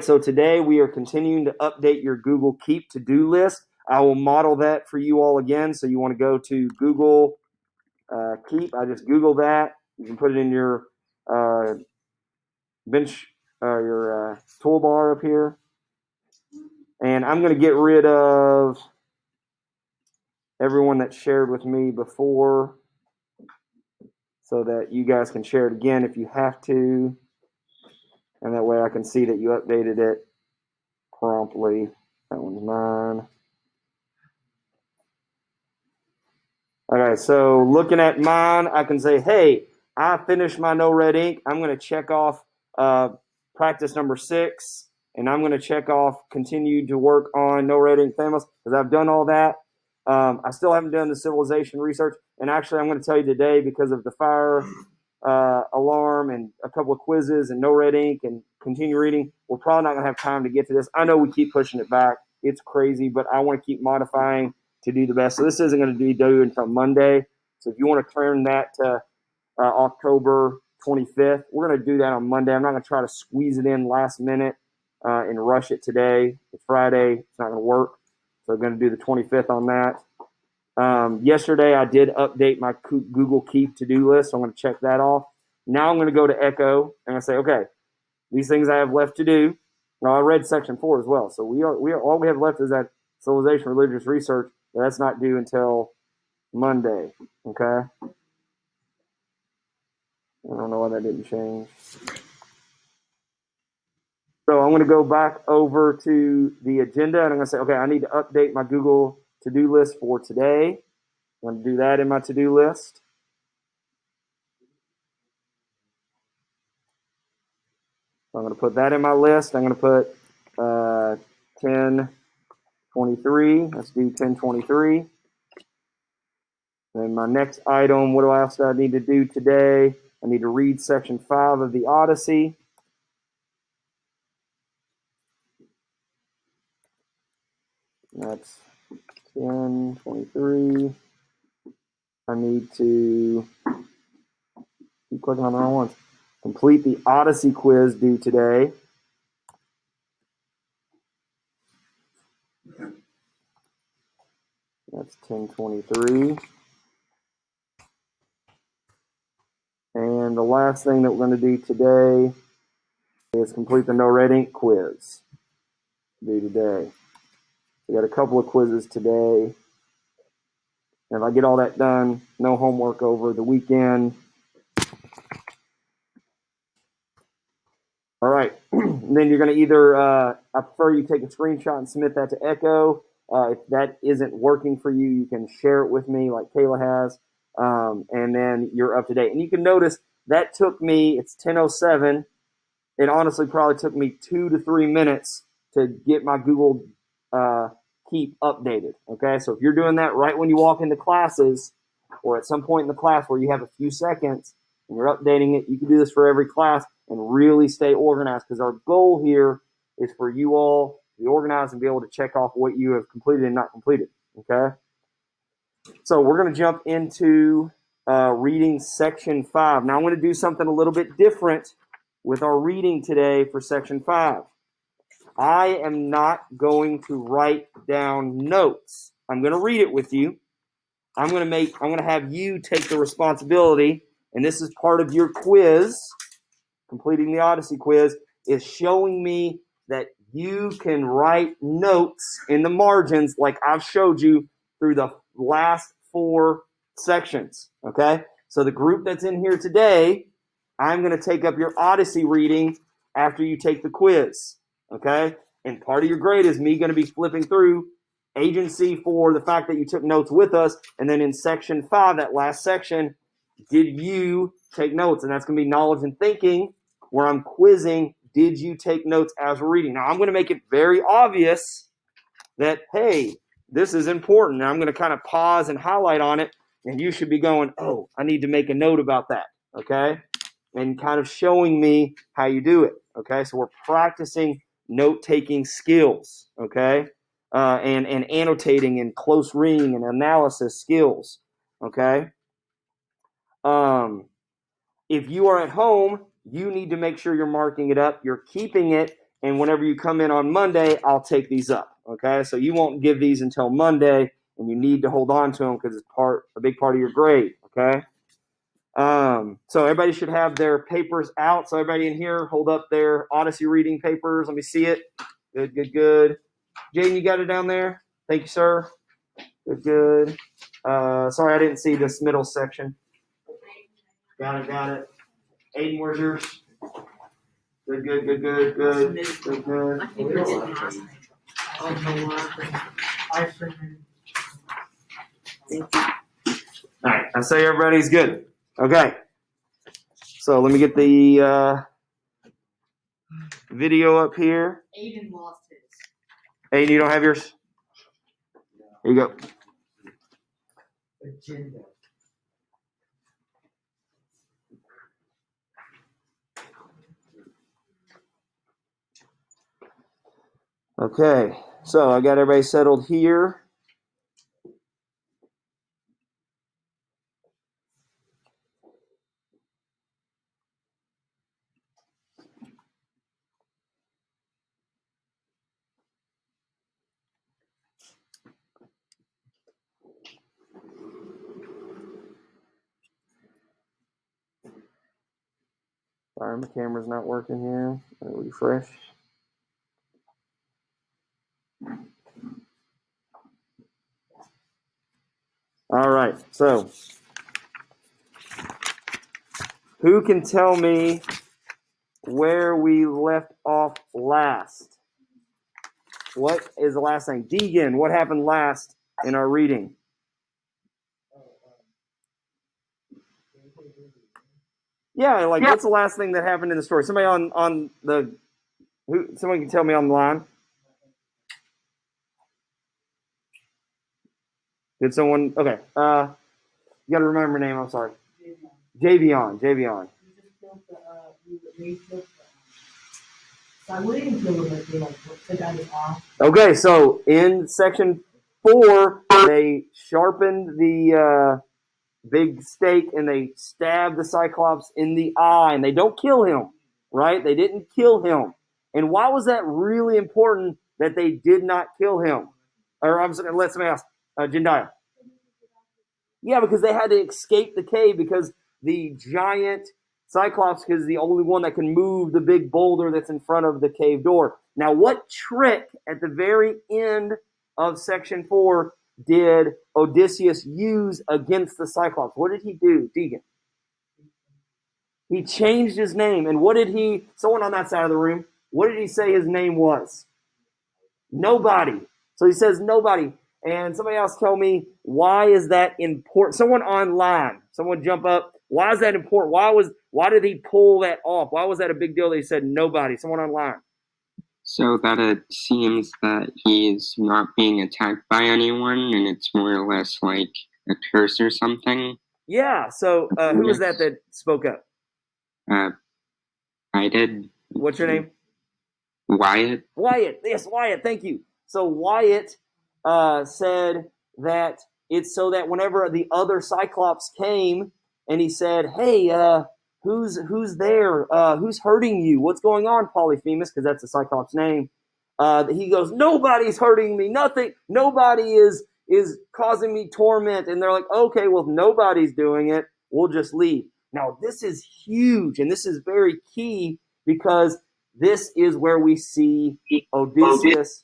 So today we are continuing to update your Google Keep to-do list. I will model that for you all again. So you want to go to Google Keep. I just Google that. You can put it in your your toolbar up here. And I'm going to get rid of everyone that shared with me before so that you guys can share it again if you have to. And that way I can see that you updated it promptly. That one's mine. Okay, so looking at mine, I can say, hey, I finished my No Red Ink. I'm going to check off practice number 6, and I'm going to check off continue to work on No Red Ink Famous because I've done all that. I still haven't done the civilization research, and actually I'm going to tell you today because of the fire alarm and a couple of quizzes and No Red Ink and continue reading, we're probably not going to have time to get to this. I know we keep pushing it back. It's crazy, but I want to keep modifying to do the best. So this isn't going to be due until Monday. So if you want to turn that to October 25th, we're going to do that on Monday. I'm not going to try to squeeze it in last minute and rush it today. It's Friday. It's not going to work. So we're going to do the 25th on that. Yesterday, I did update my Google Keep to-do list. So I'm going to check that off. Now I'm going to go to Echo and I say, okay, these things I have left to do. Well, I read section 4 as well. So we are all we have left is that civilization religious research. But that's not due until Monday. Okay. I don't know why that didn't change. So I'm going to go back over to the agenda and I'm going to say, okay, I need to update my Google to-do list for today. I'm going to do that in my to-do list. So I'm going to put that in my list. I'm going to put 1023. Let's do 1023. And my next item, what else do I need to do today? I need to read section 5 of the Odyssey. That's 1023. I need to keep clicking on the wrong ones. Complete the Odyssey quiz due today. That's 1023. And the last thing that we're going to do today is complete the No Red Ink quiz due today. We got a couple of quizzes today. And if I get all that done, no homework over the weekend. All right. Then you're going to either, I prefer you take a screenshot and submit that to Echo. If that isn't working for you, you can share it with me like Kayla has. And then you're up to date. And you can notice that took me, it's 10:07. It honestly probably took me 2 to 3 minutes to get my Google Keep updated. Okay, so if you're doing that right when you walk into classes or at some point in the class where you have a few seconds and you're updating it, you can do this for every class and really stay organized because our goal here is for you all to be organized and be able to check off what you have completed and not completed. Okay, so we're going to jump into reading section 5. Now I'm going to do something a little bit different with our reading today for section 5. I am not going to write down notes. I'm going to read it with you. I'm going to have you take the responsibility, and this is part of your quiz. Completing the Odyssey quiz is showing me that you can write notes in the margins like I've showed you through the last 4 sections. Okay? So the group that's in here today, I'm going to take up your Odyssey reading after you take the quiz. Okay? And part of your grade is me going to be flipping through agency for the fact that you took notes with us. And then in section 5, that last section, did you take notes? And that's going to be knowledge and thinking, where I'm quizzing, did you take notes as we're reading? Now, I'm going to make it very obvious that, hey, this is important. And I'm going to kind of pause and highlight on it. And you should be going, oh, I need to make a note about that. Okay? And kind of showing me how you do it. Okay? So we're practicing note-taking skills. Okay? And annotating and close reading and analysis skills. Okay? If you are at home, you need to make sure you're marking it up. You're keeping it and whenever you come in on Monday, I'll take these up. Okay, so you won't give these until Monday, and you need to hold on to them because it's a big part of your grade. Okay. So everybody should have their papers out. So everybody in here, hold up their Odyssey reading papers. Let me see it. Good, good, good. Jaden, you got it down there? Thank you, sir. Good, good. Sorry, I didn't see this middle section. Got it, got it. Aiden, where's yours? Good, good, good, good, good. Good, good. I think we did last night. All right, I say everybody's good. Okay. So let me get the video up here. Aiden lost his. Aiden, you don't have yours? Here you go. Agenda. Okay, so I got everybody settled here. Sorry, my camera's not working here. I'll refresh. All right, so who can tell me where we left off last? What is the last thing? Deegan, what happened last in our reading? Yeah, like what's the last thing that happened in the story? Somebody on the someone can tell me on the line. Did someone? Okay. You got to remember her name. I'm sorry. Javion. Javion. Okay, so in section 4, they sharpened the big stake and they stabbed the Cyclops in the eye, and they don't kill him, right? They didn't kill him. And why was that really important that they did not kill him? Or I'm sorry, let somebody else. Jediah. Yeah, because they had to escape the cave because the giant Cyclops is the only one that can move the big boulder that's in front of the cave door. Now, what trick at the very end of section 4 did Odysseus use against the Cyclops? What did he do, Deegan? He changed his name. And what did he, someone on that side of the room, what did he say his name was? Nobody. So he says nobody. And somebody else tell me, why is that important? Someone online, someone jump up. Why is that important? Why did he pull that off? Why was that a big deal that he said nobody? Someone online. So that it seems that he's not being attacked by anyone, and it's more or less like a curse or something. Yeah, so who was that spoke up? I did. What's your name? Wyatt. Wyatt, yes, Wyatt, thank you. So Wyatt said that it's so that whenever the other Cyclops came and he said, hey, who's there? Who's hurting you? What's going on, Polyphemus? Because that's the Cyclops' name. He goes, nobody's hurting me. Nothing. Nobody is causing me torment. And they're like, okay, well, if nobody's doing it, we'll just leave. Now, this is huge, and this is very key because this is where we see Odysseus.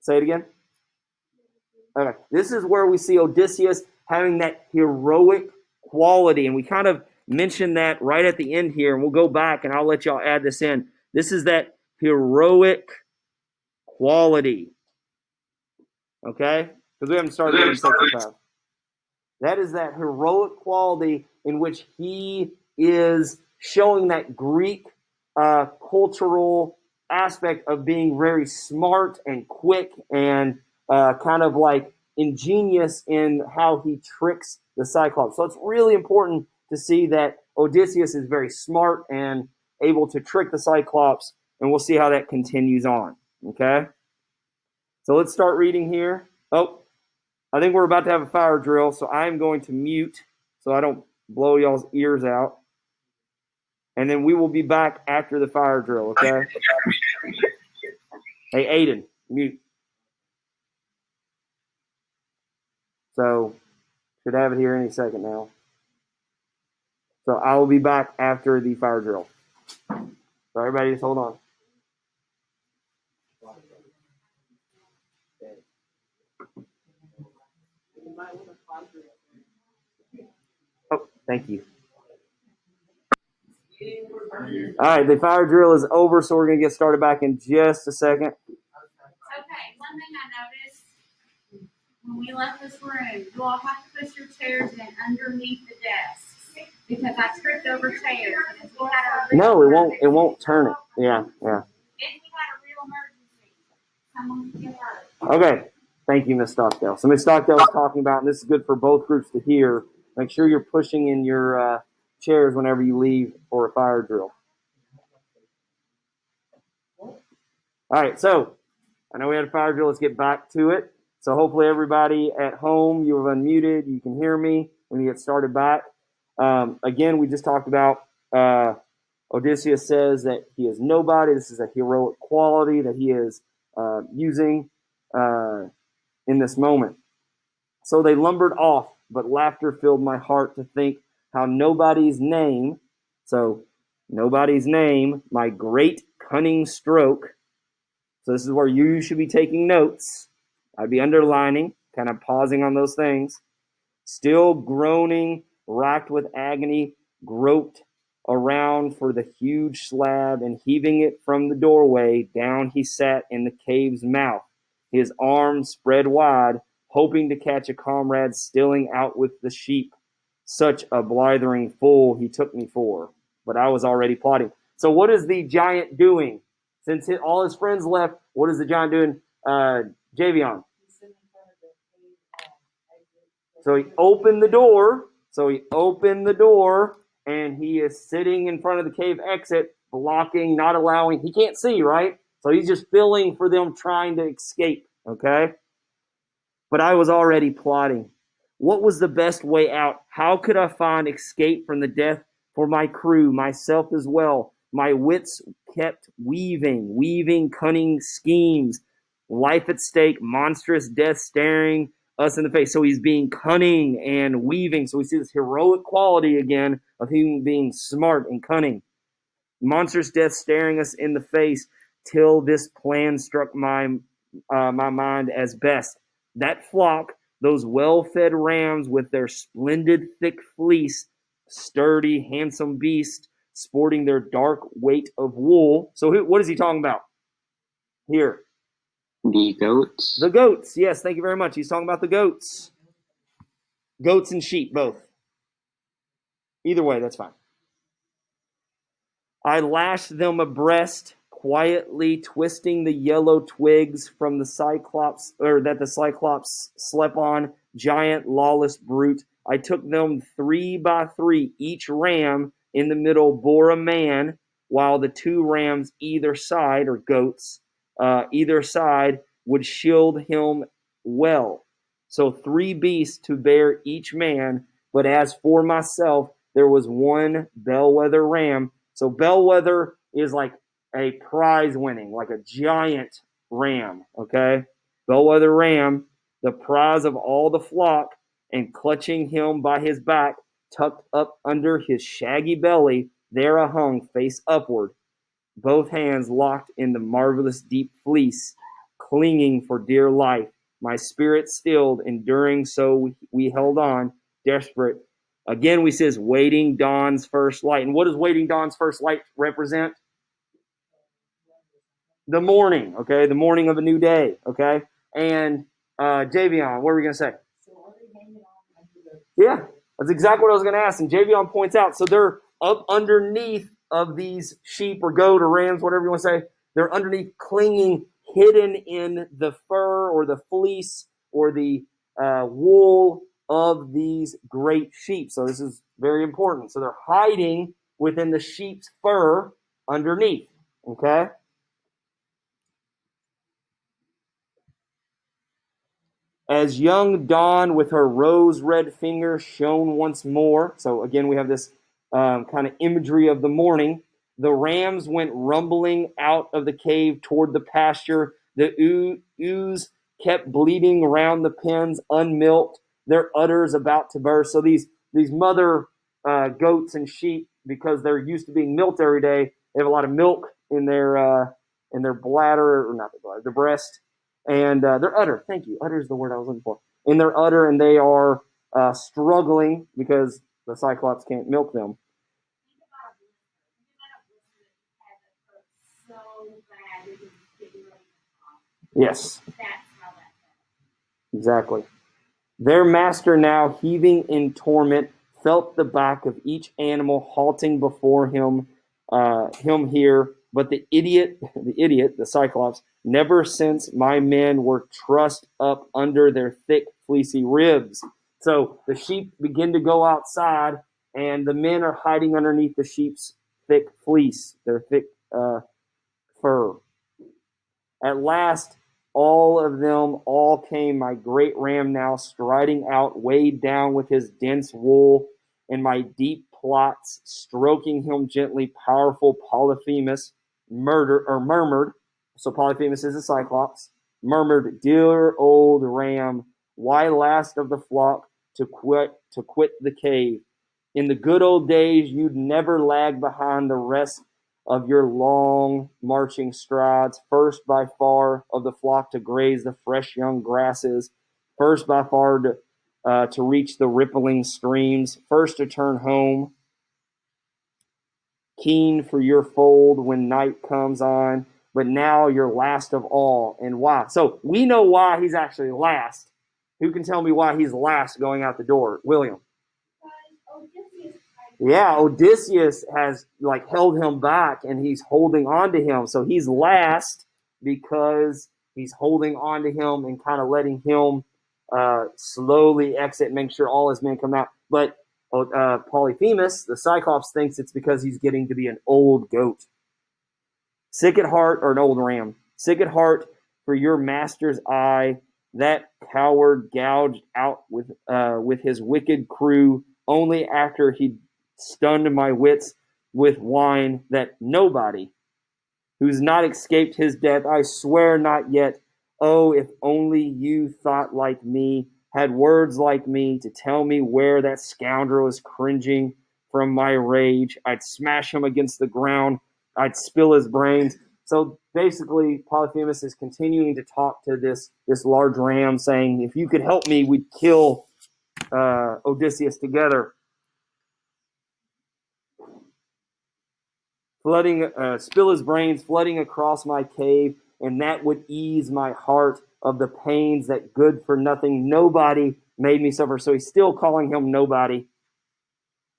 Say it again. Okay. This is where we see Odysseus having that heroic quality, and we kind of mentioned that right at the end here, and we'll go back and I'll let y'all add this in. This is that heroic quality. Okay? Because we haven't started in section 5. That is that heroic quality in which he is showing that Greek cultural aspect of being very smart and quick and kind of like ingenious in how he tricks the Cyclops. So it's really important to see that Odysseus is very smart and able to trick the Cyclops, and we'll see how that continues on. Okay? So let's start reading here. Oh, I think we're about to have a fire drill, so I'm going to mute so I don't blow y'all's ears out. and then we will be back after the fire drill, okay? Hey, Aiden, mute. So, should have it here any second now. So, I will be back after the fire drill. So, everybody just hold on. Oh, thank you. All right, the fire drill is over, so we're going to get started back in just a second. Okay, one thing I noticed when we left this room, you all have to push your chairs in underneath the desks because I tripped over chairs. And if we had a No, it won't turn it. Yeah. If we had a real emergency, someone could get hurt. Okay, thank you, Ms. Stockdale. So Ms. Stockdale was talking about, and this is good for both groups to hear, make sure you're pushing in your chairs whenever you leave for a fire drill. All right, so I know we had a fire drill. Let's get back to it. So hopefully everybody at home, you have unmuted. You can hear me when you get started back. Again, we just talked about Odysseus says that he is nobody. This is a heroic quality that he is using in this moment. So they lumbered off, but laughter filled my heart to think how nobody's name, my great cunning stroke. So this is where you should be taking notes. I'd be underlining, kind of pausing on those things. Still groaning, racked with agony, groped around for the huge slab, and heaving it from the doorway, down he sat in the cave's mouth, his arms spread wide, hoping to catch a comrade stealing out with the sheep. Such a blithering fool he took me for, but I was already plotting. So what is the giant doing? Since all his friends left, what is the giant doing? Javion. So he opened the door. And he is sitting in front of the cave exit, blocking, not allowing. He can't see, right? So he's just filling for them trying to escape, okay? But I was already plotting. What was the best way out? How could I find escape from the death for my crew, myself as well? My wits kept weaving cunning schemes, life at stake, monstrous death staring us in the face. So he's being cunning and weaving. So we see this heroic quality again of him being smart and cunning. Monstrous death staring us in the face till this plan struck my mind as best. That flock, those well-fed rams with their splendid thick fleece, sturdy, handsome beast, sporting their dark weight of wool. So what is he talking about here? The goats. The goats. Yes, thank you very much. He's talking about the goats. Goats and sheep, both. Either way, that's fine. I lashed them abreast, quietly twisting the yellow twigs from the Cyclops, or that the Cyclops slept on, giant lawless brute. I took them 3 by 3. Each ram in the middle bore a man, while the 2 rams either side, or goats, either side would shield him well. So 3 beasts to bear each man, but as for myself, there was 1 bellwether ram. So bellwether is like a prize winning, like a giant ram, okay? Bellwether ram, the prize of all the flock, and clutching him by his back, tucked up under his shaggy belly, there I hung face upward, both hands locked in the marvelous deep fleece, clinging for dear life. My spirit stilled, enduring, so we held on, desperate. Again, we says, waiting dawn's first light. And what does waiting dawn's first light represent? The morning, okay? The morning of a new day, okay? And Javion, what were we going to say? Yeah, that's exactly what I was going to ask. And Javion points out, so they're up underneath of these sheep or goat or rams, whatever you want to say. They're underneath, clinging, hidden in the fur or the fleece or the wool of these great sheep. So this is very important. So they're hiding within the sheep's fur underneath, okay? As young dawn with her rose-red finger shone once more. So again, we have this kind of imagery of the morning. The rams went rumbling out of the cave toward the pasture. The ewes kept bleating around the pens, unmilked, their udders about to burst. So these mother goats and sheep, because they're used to being milked every day, they have a lot of milk in their bladder, or not the bladder, the breast, and their udder. Thank you. Udder is the word I was looking for. In their udder, and they are struggling because the Cyclops can't milk them. Yes. Exactly. Their master, now heaving in torment, felt the back of each animal halting before him here. But the idiot, the Cyclops, never since my men were trussed up under their thick, fleecy ribs. So the sheep begin to go outside, and the men are hiding underneath the sheep's thick fleece, their thick fur. At last, all came, my great ram now striding out, weighed down with his dense wool, and my deep plots, stroking him gently. Powerful Polyphemus murmured. So Polyphemus is a Cyclops. Murmured, dear old ram, why last of the flock to quit the cave? In the good old days, you'd never lag behind the rest of your long marching strides, first by far of the flock to graze the fresh young grasses, first by far to reach the rippling streams, first to turn home, keen for your fold when night comes on, but now you're last of all. And why? So we know why he's actually last. Who can tell me why he's last going out the door? William. Yeah, Odysseus has held him back, and he's holding on to him. So he's last because he's holding on to him and kind of letting him slowly exit, make sure all his men come out. But Polyphemus, the Cyclops, thinks it's because he's getting to be an old goat. Sick at heart, or an old ram. Sick at heart for your master's eye, that coward gouged out with his wicked crew only after he stunned my wits with wine, that nobody who's not escaped his death, I swear not yet. Oh, if only you thought like me, had words like me to tell me where that scoundrel is cringing from my rage, I'd smash him against the ground, I'd spill his brains. So basically, Polyphemus is continuing to talk to this large ram, saying, if you could help me, we'd kill Odysseus together. Spill his brains, flooding across my cave, and that would ease my heart of the pains that good-for-nothing nobody made me suffer. So he's still calling him nobody.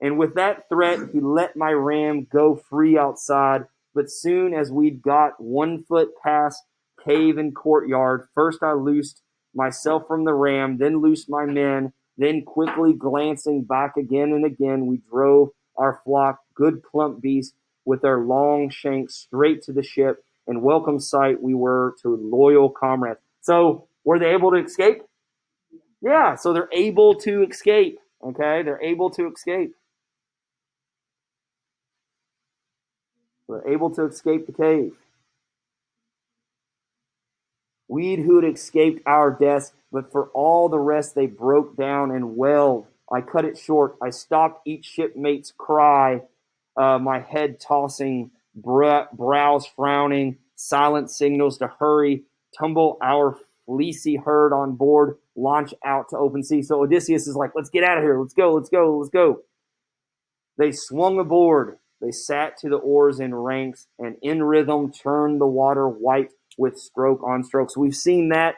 And with that threat, he let my ram go free outside. But soon as we'd got 1 foot past cave and courtyard, first I loosed myself from the ram, then loosed my men, then quickly glancing back again and again, we drove our flock, good plump beasts, with their long shanks straight to the ship, and welcome sight we were to loyal comrades. So were they able to escape? Yeah, so they're able to escape. Okay, they're able to escape. They're able to escape the cave. We'd who'd escaped our deaths, but for all the rest they broke down and wailed. I cut it short. I stopped each shipmate's cry, my head tossing, brows frowning, silent signals to hurry, tumble our fleecy herd on board, launch out to open sea. So Odysseus is like, let's get out of here. Let's go, let's go, let's go. They swung aboard. They sat to the oars in ranks, and in rhythm turned the water white with stroke on stroke. So we've seen that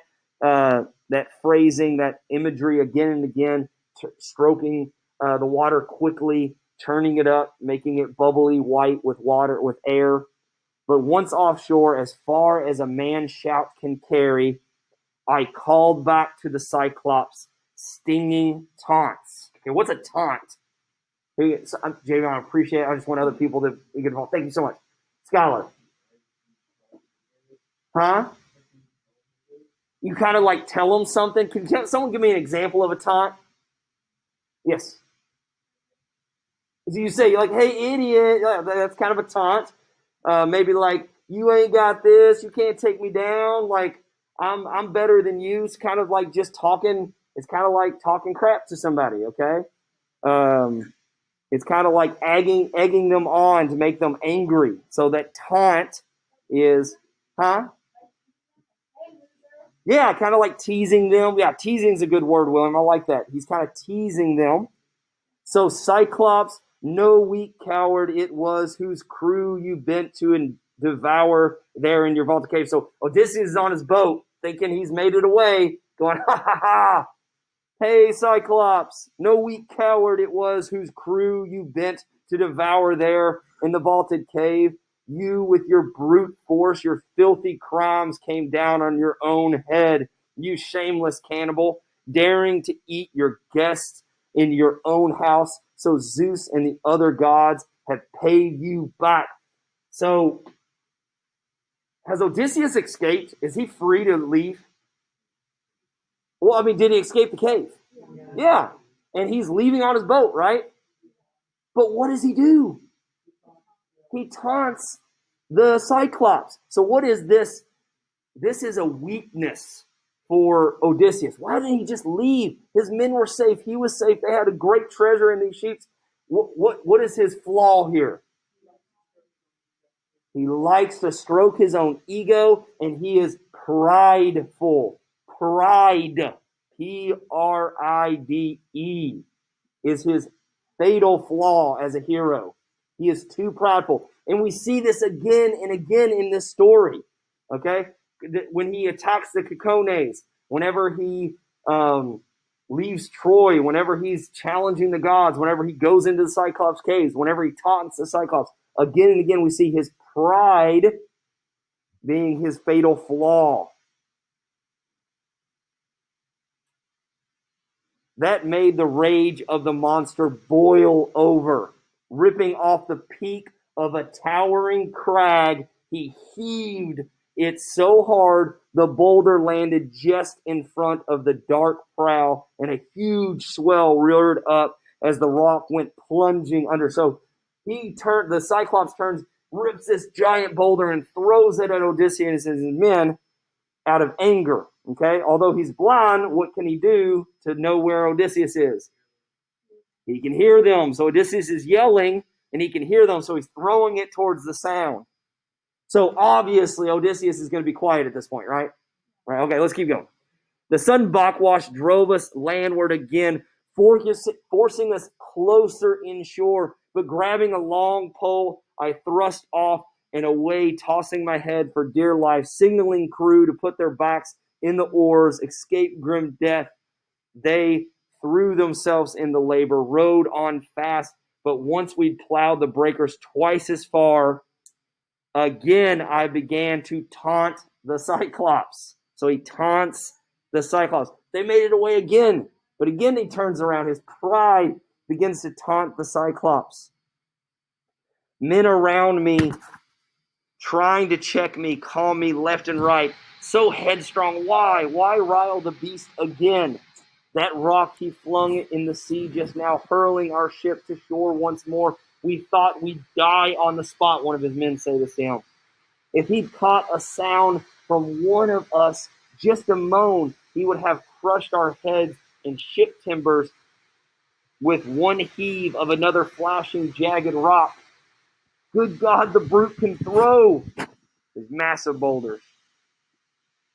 phrasing, that imagery again and again, stroking the water quickly, turning it up, making it bubbly white with water, with air. But once offshore, as far as a man's shout can carry, I called back to the Cyclops stinging taunts. Okay, what's a taunt? Hey, Jamie, I appreciate it. I just want other people to get involved. Thank you so much. Scholar. Huh? You kind of tell them something. Can someone give me an example of a taunt? Yes. So you say, like, hey, idiot. That's kind of a taunt. Maybe like, you ain't got this. You can't take me down. Like, I'm better than you. It's kind of like just talking. It's kind of like talking crap to somebody, okay? Um, it's kind of like egging them on to make them angry. So that taunt is, huh? Yeah, kind of like teasing them. Yeah, teasing is a good word, William. I like that. He's kind of teasing them. So Cyclops, no weak coward it was, whose crew you bent to and devour there in your vaulted cave. So Odysseus is on his boat, thinking he's made it away, going, ha ha ha. Hey, Cyclops, no weak coward it was, whose crew you bent to devour there in the vaulted cave. You, with your brute force, your filthy crimes came down on your own head, you shameless cannibal, daring to eat your guests in your own house. So Zeus and the other gods have paid you back. So, has Odysseus escaped? Is he free to leave? Well, I mean, did he escape the cave? Yeah. And he's leaving on his boat, right? But what does he do? He taunts the Cyclops. So what is this? This is a weakness for Odysseus. Why didn't he just leave? His men were safe. He was safe. They had a great treasure in these sheep. What is his flaw here? He likes to stroke his own ego, and he is prideful. Pride, Pride, is his fatal flaw as a hero. He is too prideful. And we see this again and again in this story. Okay? When he attacks the Cacones, whenever he leaves Troy, whenever he's challenging the gods, whenever he goes into the Cyclops caves, whenever he taunts the Cyclops, again and again we see his pride being his fatal flaw. That made the rage of the monster boil over. Ripping off the peak of a towering crag, he heaved it so hard the boulder landed just in front of the dark prow, and a huge swell reared up as the rock went plunging under. So the Cyclops turns, rips this giant boulder and throws it at Odysseus and his men out of anger. Okay, although he's blind, what can he do to know where Odysseus is? He can hear them. So Odysseus is yelling, and he can hear them, so he's throwing it towards the sound. So obviously Odysseus is going to be quiet at this point, right? Right. Okay, let's keep going. The sudden backwash drove us landward again, forcing us closer inshore. But grabbing a long pole, I thrust off and away, tossing my head for dear life, signaling crew to put their backs in the oars, escape grim death. They threw themselves in the labor, rowed on fast, but once we'd plowed the breakers twice as far, again I began to taunt the Cyclops. So he taunts the Cyclops. They made it away again, but again he turns around. His pride begins to taunt the Cyclops. Men around me trying to check me, call me left and right. So headstrong. Why? Why rile the beast again? That rock he flung in the sea just now, hurling our ship to shore once more. We thought we'd die on the spot, one of his men say to Sam. If he'd caught a sound from one of us, just a moan, he would have crushed our heads and ship timbers with one heave of another flashing, jagged rock. Good God, the brute can throw his massive boulders.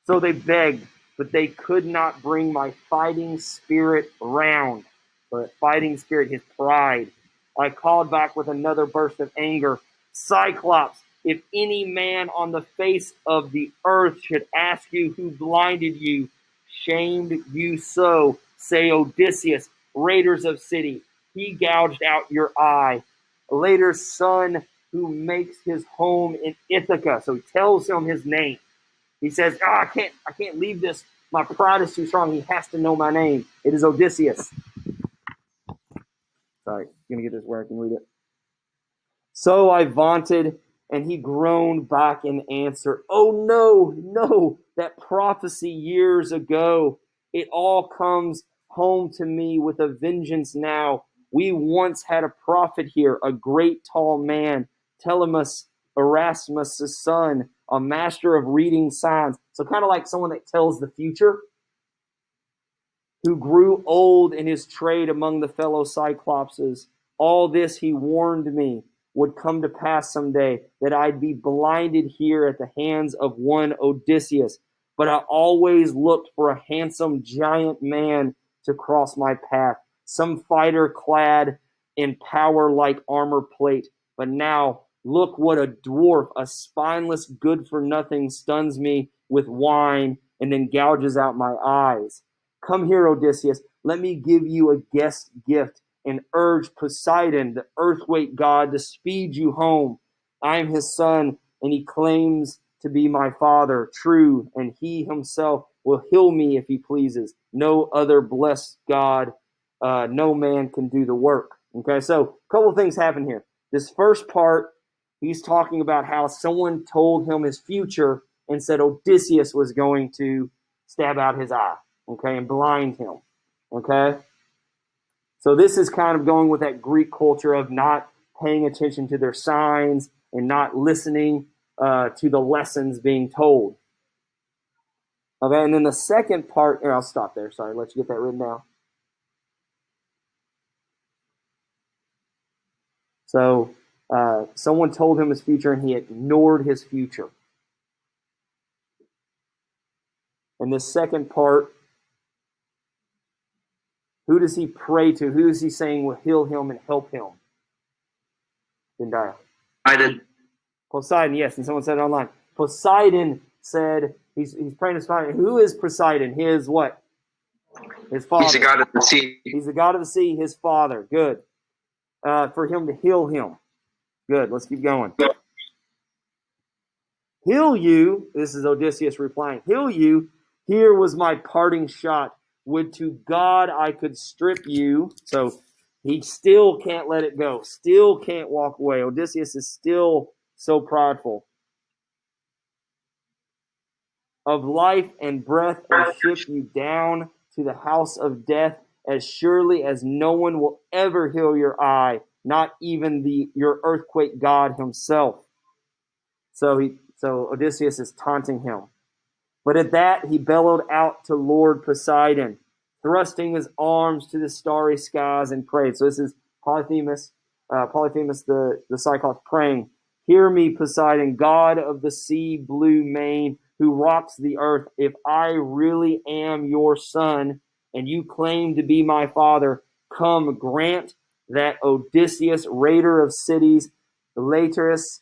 So they begged, but they could not bring my fighting spirit round. So that fighting spirit, his pride. I called back with another burst of anger. Cyclops, if any man on the face of the earth should ask you who blinded you, shamed you so, say Odysseus, raiders of city. He gouged out your eye. Later son who makes his home in Ithaca. So he tells him his name. He says, I can't leave this. My pride is too strong. He has to know my name. It is Odysseus. Sorry, I'm going to get this where I can read it. So I vaunted, and he groaned back in answer. Oh, no, that prophecy years ago. It all comes home to me with a vengeance now. We once had a prophet here, a great tall man, Telemus, Erasmus' son, a master of reading signs. So kind of like someone that tells the future, who grew old in his trade among the fellow Cyclopses. All this he warned me would come to pass someday, that I'd be blinded here at the hands of one Odysseus. But I always looked for a handsome giant man to cross my path, some fighter clad in power like armor plate. But now, look what a dwarf, a spineless good-for-nothing, stuns me with wine and then gouges out my eyes. Come here, Odysseus, let me give you a guest gift and urge Poseidon, the earthquake god, to speed you home. I am his son, and he claims to be my father, true, and he himself will heal me if he pleases. No other blessed god, no man can do the work. Okay, so a couple of things happen here. This first part, he's talking about how someone told him his future and said Odysseus was going to stab out his eye, okay, and blind him, okay? So this is kind of going with that Greek culture of not paying attention to their signs and not listening to the lessons being told. Okay, and then the second part, here, I'll stop there. Sorry, let you get that written down. So someone told him his future and he ignored his future. And the second part, who does he pray to? Who is he saying will heal him and help him? Dendaya. Poseidon, yes, and someone said it online. Poseidon said, he's praying to Poseidon. Who is Poseidon? His what? His father. He's the god of the sea. He's the god of the sea, his father. Good. For him to heal him. Good, let's keep going. Heal you, this is Odysseus replying, heal you, here was my parting shot. Would to God I could strip you. So he still can't let it go. Still can't walk away. Odysseus is still so prideful. Of life and breath and ship you down to the house of death, as surely as no one will ever heal your eye, not even your earthquake god himself. So Odysseus is taunting him. But at that he bellowed out to Lord Poseidon, thrusting his arms to the starry skies and prayed. So this is Polyphemus the Cyclops praying, hear me, Poseidon, god of the sea blue mane, who rocks the earth. If I really am your son, and you claim to be my father, come grant that Odysseus, raider of cities, Laertius'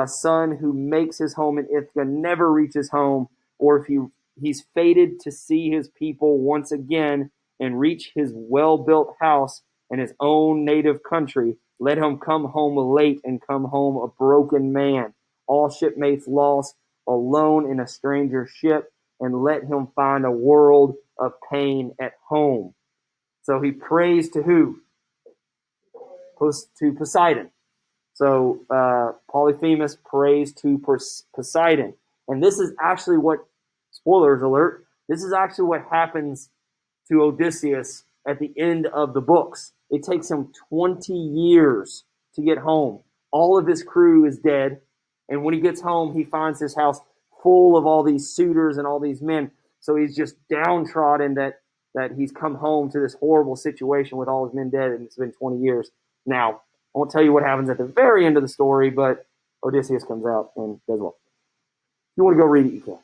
son, who makes his home in Ithaca, never reaches home, or if he's fated to see his people once again and reach his well-built house in his own native country, let him come home late and come home a broken man, all shipmates lost, alone in a stranger ship, and let him find a world of pain at home. So he prays to who? To Poseidon. So Polyphemus prays to Poseidon. And this is actually what, spoilers alert, this is actually what happens to Odysseus at the end of the books. It takes him 20 years to get home. All of his crew is dead. And when he gets home, he finds his house full of all these suitors and all these men. So he's just downtrodden that he's come home to this horrible situation with all his men dead, and it's been 20 years. Now, I won't tell you what happens at the very end of the story, but Odysseus comes out and does well. If you want to go read it, you can.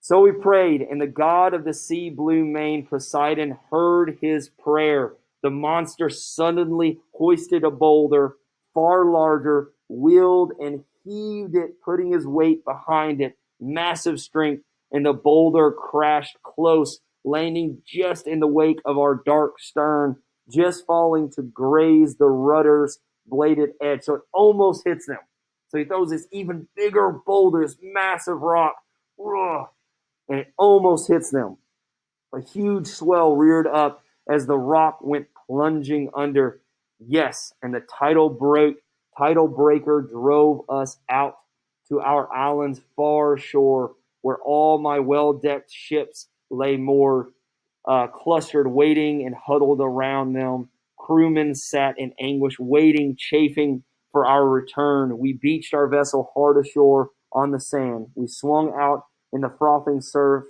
So he prayed, and the god of the sea blue mane, Poseidon, heard his prayer. The monster suddenly hoisted a boulder, far larger, wheeled and heaved it, putting his weight behind it, massive strength, and the boulder crashed close, landing just in the wake of our dark stern, just falling to graze the rudder's bladed edge. So it almost hits them. So he throws this even bigger boulder, this massive rock, and it almost hits them. A huge swell reared up as the rock went plunging under. Yes, and the tidal breaker drove us out to our island's far shore, where all my well-decked ships lay moored, clustered, waiting and huddled around them, crewmen sat in anguish, waiting, chafing for our return. We beached our vessel hard ashore on the sand. We swung out in the frothing surf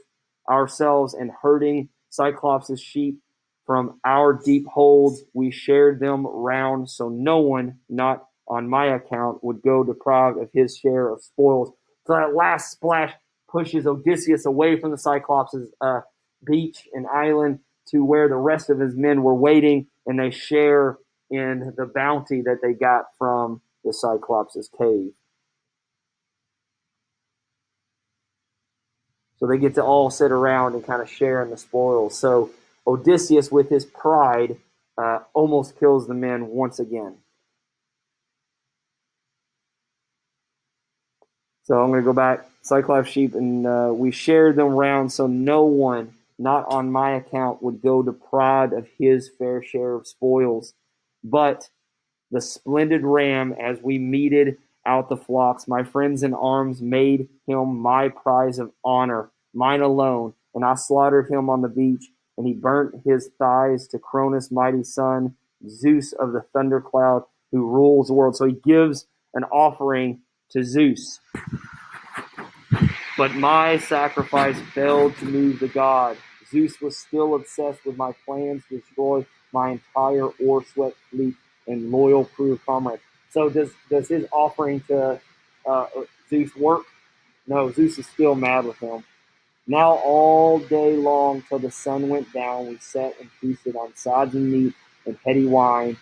ourselves, and herding Cyclops' sheep from our deep holds, we shared them round, so no one, not on my account, would go deprived of his share of spoils. So that last splash pushes Odysseus away from the Cyclops' beach and island to where the rest of his men were waiting, and they share in the bounty that they got from the Cyclops' cave. So they get to all sit around and kind of share in the spoils. So Odysseus, with his pride, almost kills the men once again. So I'm going to go back. Cyclops sheep, and we shared them round, so no one, not on my account, would go deprived of his fair share of spoils. But the splendid ram, as we meted out the flocks, my friends in arms made him my prize of honor, mine alone, and I slaughtered him on the beach, and he burnt his thighs to Cronus' mighty son, Zeus of the thundercloud, who rules the world. So he gives an offering to Zeus. But my sacrifice failed to move the god. Zeus was still obsessed with my plans to destroy my entire oar-swept fleet and loyal crew of comrades. So does his offering to Zeus work? No, Zeus is still mad with him. Now all day long till the sun went down, we sat and feasted on sodden meat and heady wine.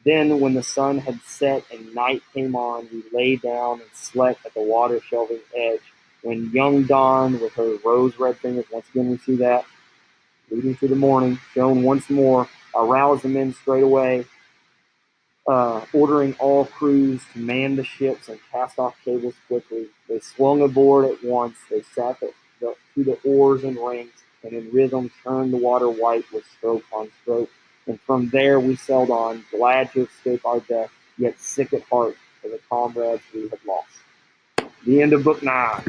Then when the sun had set and night came on, we lay down and slept at the water-shelving edge. When young dawn, with her rose-red fingers, once again we see that, leading to the morning, shone once more, aroused the men straightway, ordering all crews to man the ships and cast off cables quickly. They swung aboard at once. They sat to the oars and rings, and in rhythm turned the water white with stroke on stroke. And from there we sailed on, glad to escape our death, yet sick at heart for the comrades we had lost. The end of book 9.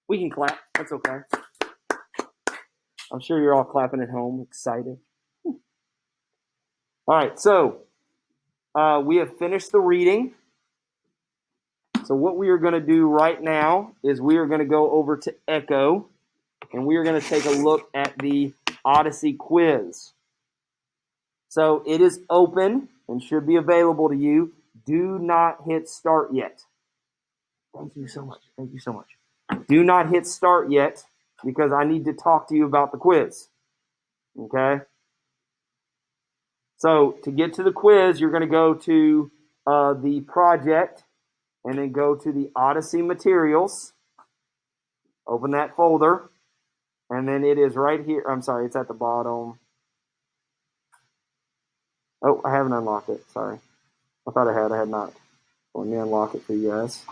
We can clap. That's okay. I'm sure you're all clapping at home, excited. All right, so we have finished the reading. So what we are going to do right now is we are going to go over to Echo, and we are going to take a look at the Odyssey quiz. So it is open and should be available to you. Do not hit start yet. Thank you so much. Thank you so much. Do not hit start yet because I need to talk to you about the quiz. Okay? So to get to the quiz, you're going to go to the project and then go to the Odyssey materials. Open that folder. And then it is right here. I'm sorry, it's at the bottom. Oh, I haven't unlocked it. Sorry. I thought I had. I had not. Let me unlock it for you guys.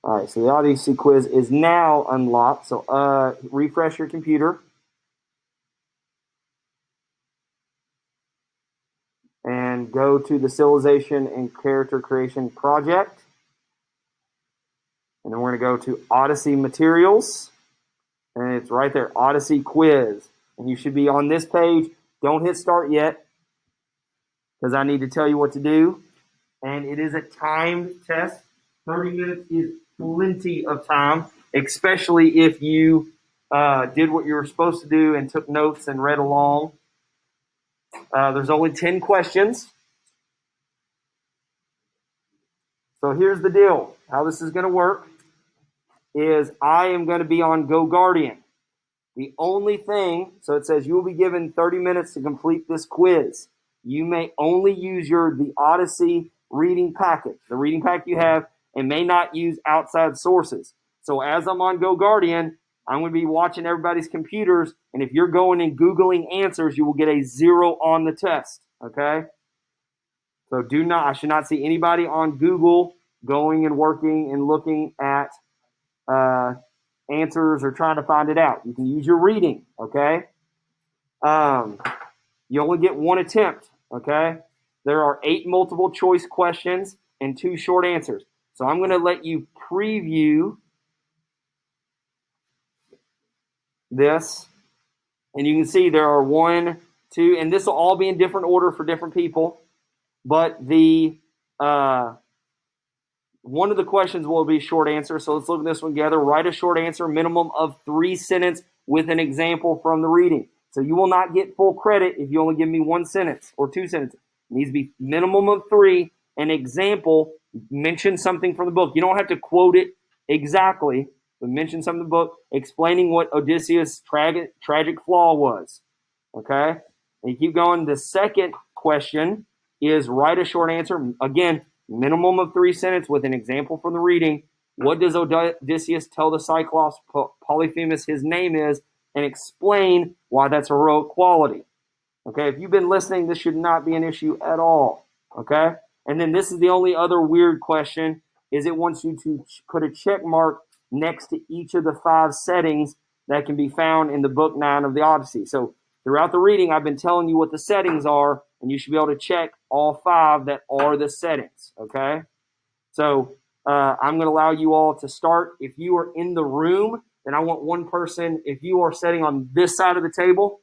All right, so the Odyssey quiz is now unlocked. So refresh your computer. And go to the Civilization and Character Creation Project. And then we're going to go to Odyssey Materials. And it's right there, Odyssey Quiz. And you should be on this page. Don't hit start yet, because I need to tell you what to do. And it is a timed test. 30 minutes is plenty of time, especially if you did what you were supposed to do and took notes and read along. There's only 10 questions. So here's the deal. How this is going to work is I am going to be on GoGuardian. The only thing, so it says you will be given 30 minutes to complete this quiz. You may only use the Odyssey reading packet, the reading packet you have, and may not use outside sources. So as I'm on GoGuardian, I'm going to be watching everybody's computers, and if you're going and Googling answers, you will get a 0 on the test, okay? So I should not see anybody on Google going and working and looking at answers or trying to find it out. You can use your reading, okay? You only get one attempt, okay? There are 8 multiple choice questions and 2 short answers. So I'm going to let you preview this. And you can see there are 1, 2, and this will all be in different order for different people. But the one of the questions will be short answer. So let's look at this one together. Write a short answer, minimum of 3 sentences with an example from the reading. So you will not get full credit if you only give me 1 sentence or 2 sentences. It needs to be minimum of 3. An example, mention something from the book. You don't have to quote it exactly, but mention something from the book explaining what Odysseus' tragic flaw was. Okay? And you keep going. The second question is write a short answer. Again, minimum of 3 sentences with an example from the reading. What does Odysseus tell the Cyclops Polyphemus his name is, and explain why that's a heroic quality? Okay, if you've been listening, this should not be an issue at all. Okay, and then this is the only other weird question, is it wants you to put a check mark next to each of the 5 settings that can be found in the book 9 of the Odyssey. So throughout the reading, I've been telling you what the settings are, and you should be able to check all 5 that are the settings, okay? So I'm going to allow you all to start. If you are in the room, then I want one person, if you are sitting on this side of the table,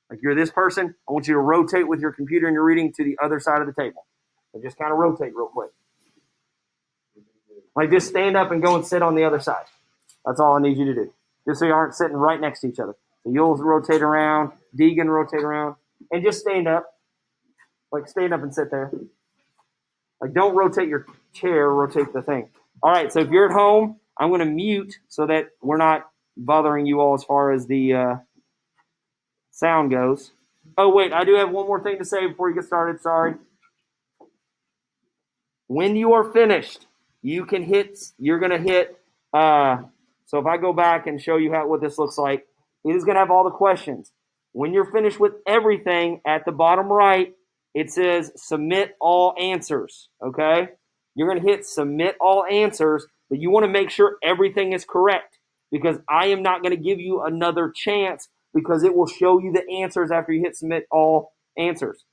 like you're this person, I want you to rotate with your computer and your reading to the other side of the table. So just kind of rotate real quick. Like just stand up and go and sit on the other side. That's all I need you to do. Just so you aren't sitting right next to each other. So you'll rotate around, Deegan rotate around, and just stand up. Like stand up and sit there. Like don't rotate your chair, rotate the thing. All right, so if you're at home, I'm going to mute so that we're not bothering you all as far as the sound goes. Oh, wait, I do have one more thing to say before you get started. Sorry. When you are finished, you're going to hit, so if I go back and show you what this looks like, it is going to have all the questions. When you're finished with everything, at the bottom right, it says submit all answers, okay? You're going to hit submit all answers, but you want to make sure everything is correct, because I am not going to give you another chance, because it will show you the answers after you hit submit all answers.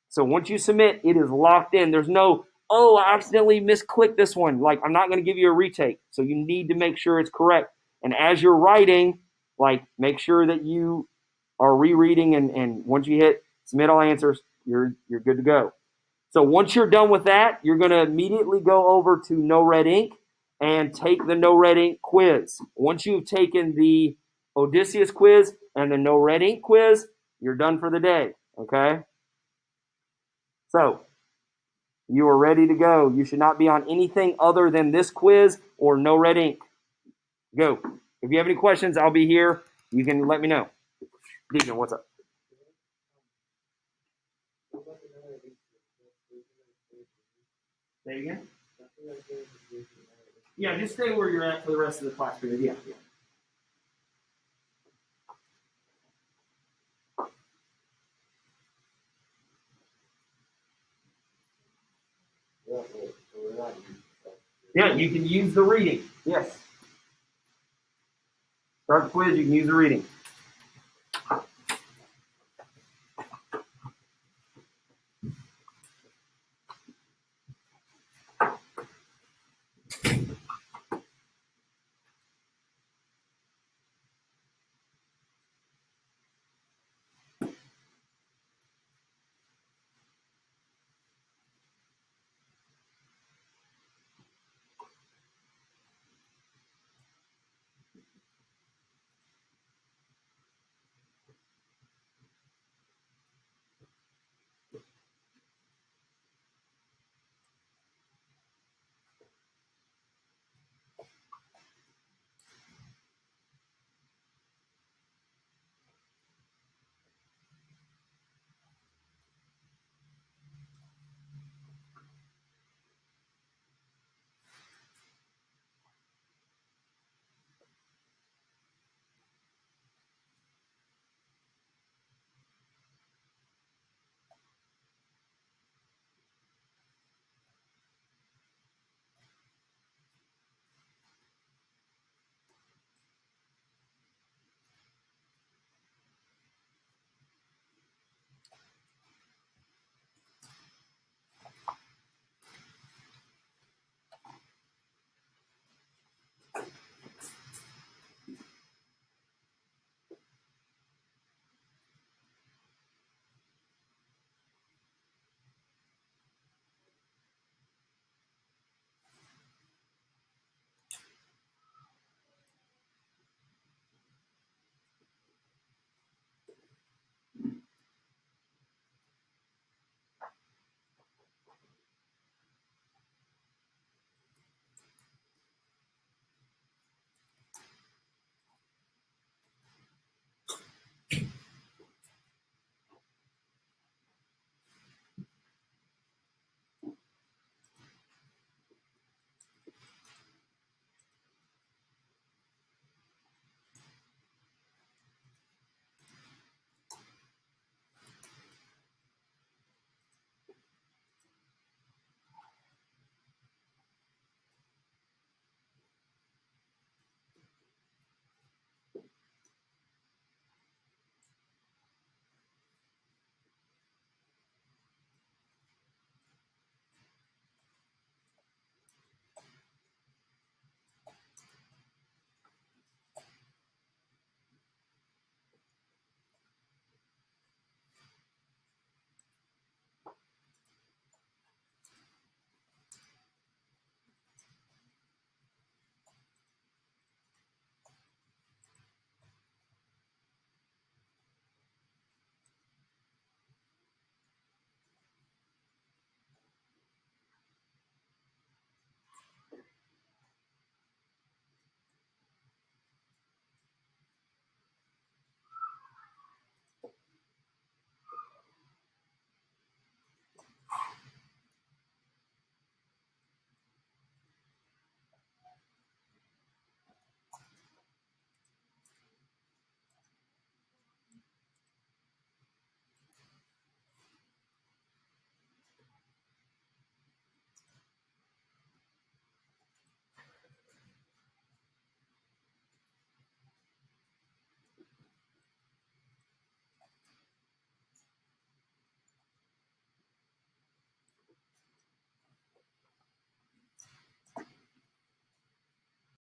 So once you submit, it is locked in. There's no, oh, I accidentally misclicked this one. Like, I'm not going to give you a retake. So you need to make sure it's correct. And as you're writing, like, make sure that you are rereading, and once you hit submit all answers, you're good to go. So once you're done with that, you're going to immediately go over to No Red Ink and take the No Red Ink quiz. Once you've taken the Odysseus quiz and the No Red Ink quiz, you're done for the day, okay? So you are ready to go. You should not be on anything other than this quiz or No Red Ink. Go. If you have any questions, I'll be here. You can let me know. Deacon, what's up? Say again? Yeah, just stay where you're at for the rest of the class period. Yeah. Yeah, you can use the reading. Yes. Start the quiz, you can use the reading.